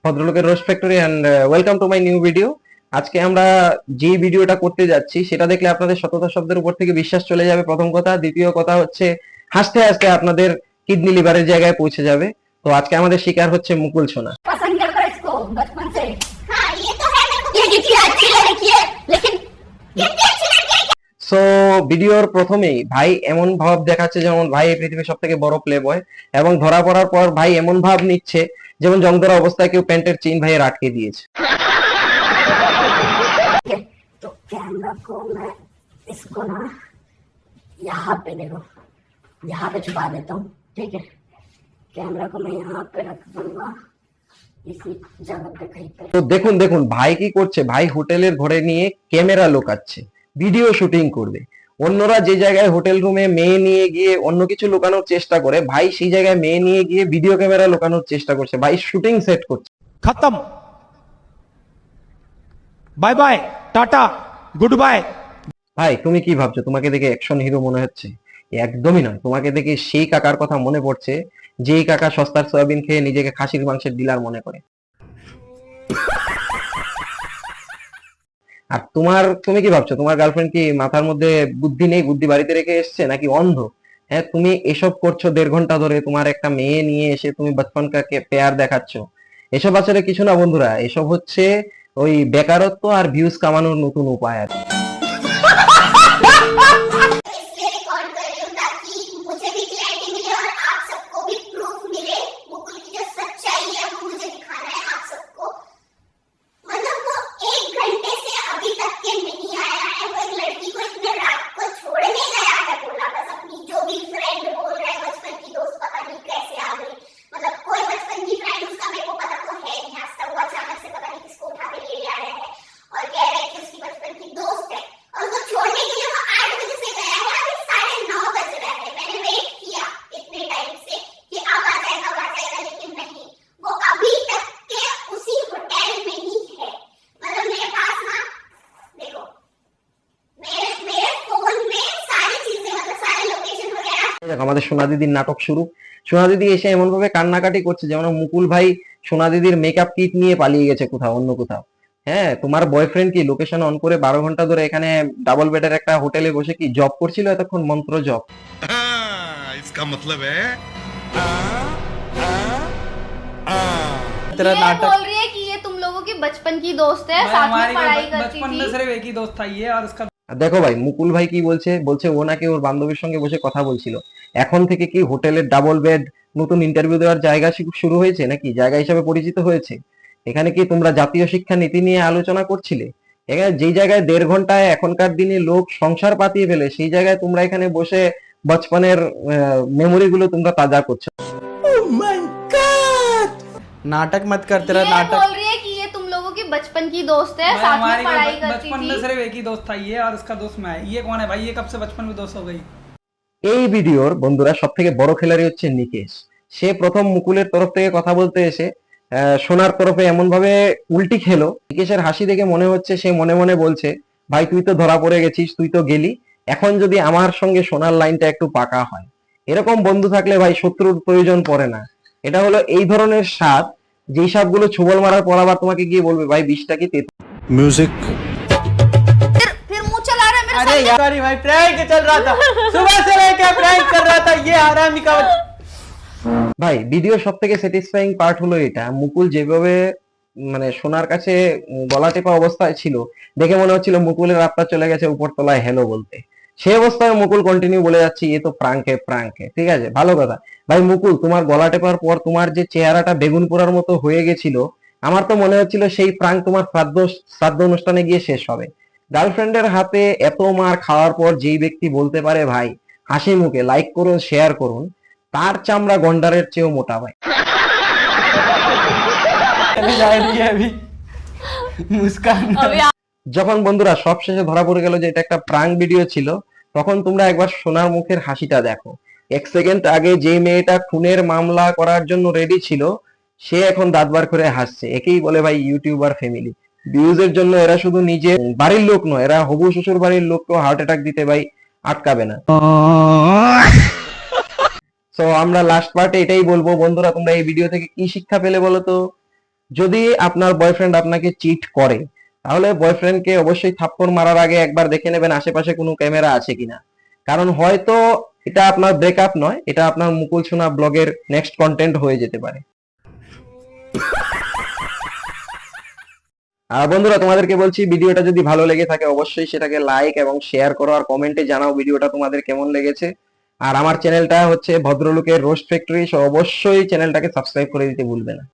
ভদ্রলোকের roast factory and welcome to my new video. আজকে আমরা যে ভিডিওটা করতে যাচ্ছি সেটা দেখলে আপনাদের সততা শব্দের উপর থেকে বিশ্বাস চলে যাবে, প্রথম কথা। দ্বিতীয় কথা হচ্ছে হাসতে হাসতে আপনাদের কিডনি লিভারের জায়গায় পৌঁছে যাবে। তো আজকে আমাদের শিকার হচ্ছে মুকুল সোনা। पसंद करता है इसको बचपन से। हाँ ये तो है, मेरे को ये कितनी अच्छी लड़की है, लेकिन कितनी अच्छी लड़की है। সো ভিডিওর প্রথমেই ভাই এমন ভাব দেখাচ্ছে যেমন ভাই এই পৃথিবীর সব থেকে বড় প্লে বয়, এবং ধরা পড়ার পর ভাই এমন ভাব নিচ্ছে যেমন জংধরা অবস্থায় কেউ প্যান্টের চেইন ভাইয়ের আটকে দিয়েছে। तो कैमरा को मैं इसको ना यहाँ पे देखो, यहाँ पे छुपा देता हूँ, ठीक है। कैमरा को मैं यहाँ पे रख दूंगा, इसी जगह पे कहीं पे। তো দেখুন দেখুন ভাই কি করছে, ভাই হোটেলের ঘরে নিয়ে ক্যামেরা লোকাচ্ছে, ভিডিও শুটিং করবে। অন্যরা যে জায়গায় হোটেল রুমে মেয়ে নিয়ে গিয়ে অন্য কিছু লুকানোর চেষ্টা করে, ভাই সেই জায়গায় মেয়ে নিয়ে গিয়ে ভিডিও ক্যামেরা লুকানোর চেষ্টা করছে, ভাই শুটিং সেট করছে। खत्म, bye bye, tata, goodbye. ভাই তুমি কি ভাবছো তোমাকে দেখে অ্যাকশন হিরো মনে হচ্ছে? একদমই নয়, তোমাকে দেখে সেই কাকার কথা মনে পড়ছে যেই কাকা সস্তার সয়াবিন খেয়ে নিজেকে খাসির মাংসের ডিলার মনে করে। আর তুমি কি ভাবছো তোমার গার্লফ্রেন্ড কি মাথার মধ্যে বুদ্ধি নেই, বুদ্ধি বাড়িতে রেখে এসেছে নাকি অন্ধ? হ্যাঁ, তুমি এসব করছো 1.5 ঘন্টা ধরে, তোমার একটা মেয়ে নিয়ে এসে তুমি বচপন কাকে পেয়ার দেখাচ্ছ। এসব আসলে কিছু না বন্ধুরা, এসব হচ্ছে ওই বেকারত্ব আর ভিউজ কামানোর নতুন উপায় আর কি। इसलिए रिकॉर्ड कर रही हूँ ताकि मुझे भी क्लैरिटी मिले और आप सबको भी प्रूफ मिले। मुकुल की जो सच्चाई है वो मुझे दिखाना है आप सबको। मतलब वो 1 घंटे से अभी तक के नहीं आया है, वो एक लड़की को इतने रात को छोड़ने गया है, बोला बस अपनी जो भी फ्रेंड बोल रहे हैं बचपन की दोस्त पता नहीं कैसे आ गई। मतलब कोई बचपन की फ्रेंड उसका मेरे को पता तो है नहीं, आज तक वो अचानक से पता नहीं किसको उठा के ले आ रहे हैं और कह रहे हैं कि उसकी बचपन की दोस्त है। और वो छोड़ने के लिए वो 8 बजे से गया है, अभी 9:30 बज रहे हैं। मैंने वेट किया इतने टाइम से कि अब आ जाएगा, लेकिन नहीं, वो अभी तक के उसी होटल में ही है। मतलब मेरे पास ना देखो, मेरे फोन में सारी चीजें, मतलब सारे लोकेशन वगैरह। দেখো আমাদের সোনা দিদির নাটক শুরু। সোনা দিদি এসে এমন ভাবে কান্নাকাটি করছে যেমন মুকুল ভাই সোনা দিদির মেকআপ কিট নিয়ে পালিয়ে গেছে কোথাও অন্য কোথাও। হ্যাঁ, তোমার বয়ফ্রেন্ড কি লোকেশন অন করে 12 ঘন্টা ধরে এখানে ডাবল বেডের একটা হোটেলে বসে কি জব করছিল এতক্ষণ, মন্ত্র জব। इसका मतलब है तेरा ये नाटक बोल रही है कि ये तुम लोगों की बचपन की दोस्त है, साथ में पढ़ाई करती बचपन थी। में सिर्फ एक ही दोस्त था ये, और उसका আর দেখো ভাই মুকুল ভাই কি বলছে, বলছে ও নাকি ওর বান্ধবীর সঙ্গে বসে কথা বলছিল। এখন থেকে কি হোটেলের ডাবল বেড নতুন ইন্টারভিউ দেওয়ার জায়গা শুরু হয়েছে নাকি, জায়গা হিসেবে পরিচিত হয়েছে? এখানে কি তোমরা জাতীয় শিক্ষা নীতি নিয়ে আলোচনা করছিলে? এখানে যেই জায়গায় 1.5 ঘন্টায় এখনকার দিনে লোক সংসার পাতিয়ে ফেলে, সেই জায়গায় তোমরা এখানে বসে বচপনের মেমোরি গুলো তোমরা তাজা করছো। नाटक मत कर, तेरा ये नाटक। बोल रही है कि ये तुम लोगों की बचपन की दोस्त है, साथ में हमारी पढ़ाई करती बचपन में थी। सिर्फ एक ही दोस्त था ये, और उसका दोस्त मैं। ये कौन है भाई, ये कब से बचपन में दोस्त हो गई? এই ভিডিওর বন্ধুরা সব থেকে বড় খেলাড়ি হচ্ছে নিকেশ। সে প্রথম মুকুলের তরফ থেকে কথা বলতে এসে সোনার তরফে এমন ভাবে উল্টি খেলো, নিকেশের হাসি দেখে মনে হচ্ছে সে মনে মনে বলছে ভাই তুই তো ধরা পড়ে গেছিস, তুই তো গেলি, এখন যদি আমার সঙ্গে সোনার লাইনটা একটু পাকা হয়। এরকম বন্ধু থাকলে ভাই শত্রুর প্রয়োজন পড়ে না। এটা হলো এই ধরনের স্বাদ, যেই সাপগুলো ছোবল মারার পর আবার তোমাকে গিয়ে বলবে ভাই বিষটা কি তেতো। म्यूजिक। फिर मुंह चला रहा है मेरे अरे यार सॉरी भाई, प्रैंक चल रहा था, सुबह से लेकर प्रैंक कर रहा था ये हरामी का। ভাই ভিডিও সব থেকে স্যাটিসফাইং পার্ট হলো এটা, মুকুল যেভাবে মানে সোনার কাছে গলা টেপা অবস্থায় ছিল, দেখে মনে হচ্ছিল মুকুলের আত্মা চলে গেছে উপর তলায় হ্যালো বলতে। সেই অবস্থায় মুকুল কন্টিনিউ বলে যাচ্ছে এ তো প্রাঙ্কে। ঠিক আছে, ভালো কথা। ভাই মুকুল তোমার গলা টেপার পর তোমার যে চেহারাটা বেগুন পোড়ার মতো হয়ে গেছিল, আমার তো মনে হচ্ছিল সেই প্রাঙ্ক তোমার শ্রাদ্ধ অনুষ্ঠানে গিয়ে শেষ হবে। গার্লফ্রেন্ডের হাতে এত মার খাওয়ার পর যেই ব্যক্তি বলতে পারে ভাই হাসি মুখে লাইক করুন শেয়ার করুন, তার চামড়া গন্ডারের চেয়েও মোটা ভাই। अभी जा रही है अभी मुस्कान। যখন বন্ধুরা সবশেষে ধরা পড়ে গেল যে এটা একটা প্রাঙ্ক ভিডিও ছিল, তখন তোমরা একবার সোনার মুখের হাসিটা দেখো। 1 সেকেন্ড আগে যে মেয়েটা খুনের মামলা করার জন্য রেডি ছিল, সে এখন দাঁত বার করে হাসছে। একেই বলে ভাই ইউটিউবার ফ্যামিলি। ভিউজের জন্য এরা শুধু নিজের বাড়ির লোক নয়, এরা হবু শ্বশুর বাড়ির লোককেও হার্ট অ্যাটাক দিতে ভাই আটকাবে না। সো আমরা লাস্ট পার্টে এটাই বলবো বন্ধুরা, তোমরা এই ভিডিও থেকে কি শিক্ষা পেলে বলো তো? যদি আপনার বয়ফ্রেন্ড আপনাকে চিট করে, তাহলে বয়ফ্রেন্ডকে অবশ্যই থাপ্পড় মারার আগে একবার দেখে নেবেন আশেপাশে কোনো ক্যামেরা আছে কিনা। কারণ হয়তো এটা আপনার ব্রেকআপ নয়, এটা আপনার মুকুল সোনা ব্লগের নেক্সট কন্টেন্ট হয়ে যেতে পারে। আর বন্ধুরা, তোমাদেরকে বলছি, ভিডিওটা যদি ভালো লেগে থাকে অবশ্যই সেটাকে লাইক এবং শেয়ার করো, আর কমেন্টে জানাও ভিডিওটা তোমাদের কেমন লেগেছে। আর আমার চ্যানেলটা হচ্ছে ভদ্রলোকের রোস্ট ফ্যাক্টরি, অবশ্যই চ্যানেলটাকে সাবস্ক্রাইব করে দিতে ভুলবে না।